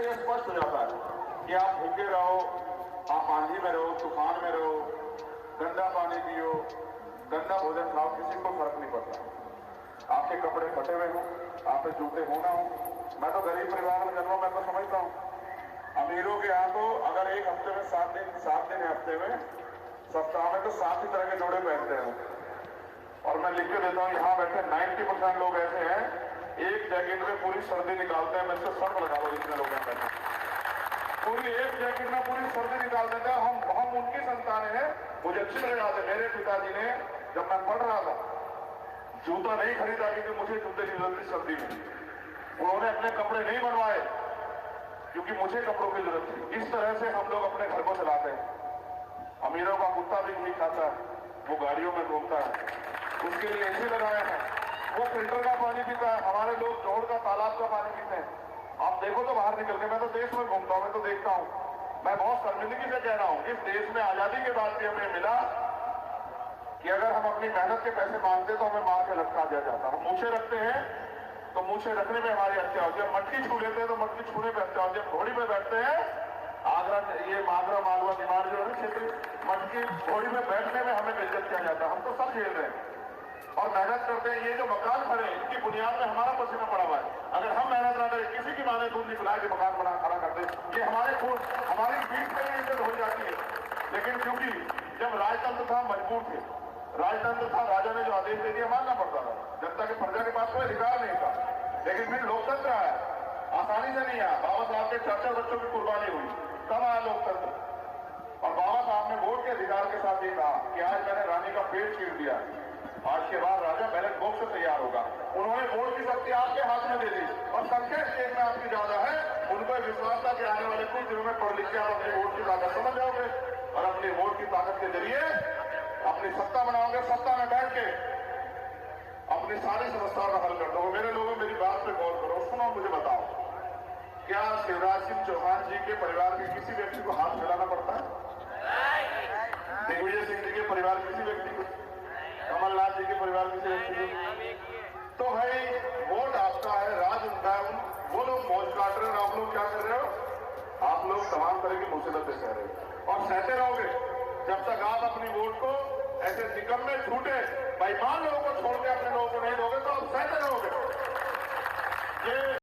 से यह स्पष्ट हो जाता है कि आप भूखे रहो, आप आंधी में रहो, तूफान में रहो, गंदा पानी पियो, गंदा भोजन खाओ, किसी को फर्क नहीं पड़ता। आपके कपड़े फटे हुए हों, आप पे जूते हो ना हो। मैं तो गरीब परिवार में जन्मा, मैं तो समझता हूँ अमीरों के यहाँ तो अगर एक हफ्ते में 7 दिन हफ्ते में, सप्ताह में तो 7 ही तरह के जोड़े पहनते हैं। और मैं लिख के देता हूँ, यहाँ बैठे 90% लोग ऐसे हैं एक जैकेट में पूरी सर्दी निकालते हैं। मैं इससे सर्द लगा लो, जितने लोग हैं पूरी एक जैकेट में पूरी सर्दी निकाल देते हैं। हम उनकी संतान हैं। मुझे अच्छी लग रहा था, मेरे पिताजी ने जब मैं पढ़ रहा था जूता नहीं खरीदा क्योंकि मुझे जूते की जरूरत थी सर्दी में। उन्होंने अपने कपड़े नहीं बनवाए क्योंकि मुझे कपड़ों की जरूरत थी। इस तरह से हम लोग अपने घर को चलाते हैं। अमीरों का कुत्ता भी नहीं खाता है, वो गाड़ियों में घूमता है, उसके लिए एसी लगाए हैं, वो फिल्टर का पानी पीता है। हमारे लोग जोड़ का तालाब का पानी पीते हैं। आप देखो तो बाहर निकल के, मैं तो देश में घूमता हूं, मैं तो देखता हूं। मैं बहुत शर्मिंदगी से कह रहा हूं, इस देश में आजादी के बाद भी हमें मिला कि अगर हम अपनी मेहनत के पैसे मांगते तो हमें मार के लटका दिया जाता। हम मूछे रखते हैं तो मूछे रखने में हमारी हत्या होती है, मटकी छू लेते हैं तो मटकी छूने पर हत्या होती है। घोड़ी पे बैठते हैं, आगरा मालवा निमाड़ जो है क्षेत्र, मटकी घोड़ी में बैठने में हमें बेइज्जत किया जाता है। हम तो सब झेल रहे हैं और मेहनत करते हैं। ये जो मकान खड़े हैं इनकी बुनियाद में हमारा पसीना पड़ा हुआ है। अगर हम मेहनत ना करें, किसी की माने दूध निकला के मकान बना खड़ा करते, ये हमारे खून हमारी पीठ पर इज्जत हो जाती है। लेकिन क्योंकि जब राजतंत्र था मजबूर थे, राजतंत्र था, राजा ने जो आदेश दे दिया मानना पड़ता था। जनता के प्रजा के पास कोई अधिकार नहीं था। लेकिन फिर लोकतंत्र आया, आसानी से नहीं आया। बाबा साहब के 4 बच्चों की कुर्बानी हुई, तब आया लोकतंत्र। और बाबा साहब ने वोट के अधिकार के साथ ये कहा कि आज मैंने रानी का पेट चीर दिया, आज के बाद राजा बैलेट बॉक्स से तैयार होगा। उन्होंने वोट की शक्ति आपके हाथ में दे दी और संख्या स्टेट में आपकी ज्यादा है। उनको विश्वास था कि आने वाले कुछ दिनों में पढ़ लिख के आप अपनी वोट की ताकत समझ जाओगे और अपनी वोट की ताकत के जरिए अपनी सत्ता बनाओगे। सत्ता में बैठ के अपनी सारी समस्याओं का हल कर दोगे। मेरे लोगों, मेरी बात पे गौर करो, सुनो, मुझे बताओ, क्या शिवराज सिंह चौहान जी के परिवार के किसी व्यक्ति को हाथ मिलाना पड़ता है? दिग्विजय सिंह जी के परिवार किसी व्यक्ति को, कमलनाथ जी के परिवार किसी व्यक्ति को? तो भाई वोट आपका है, राज उनका है। वो लोग मौज काट रहे हो, आप लोग क्या कर रहे हो? आप लोग तमाम तरह की मुसीबतें सह रहे हो और सहते रहोगे जब तक आप अपनी वोट को ऐसे निकम्मे झूठे बेईमान लोगों को छोड़ के अपने लोगों को नहीं दोगे तो आप सहते रहोगे। ये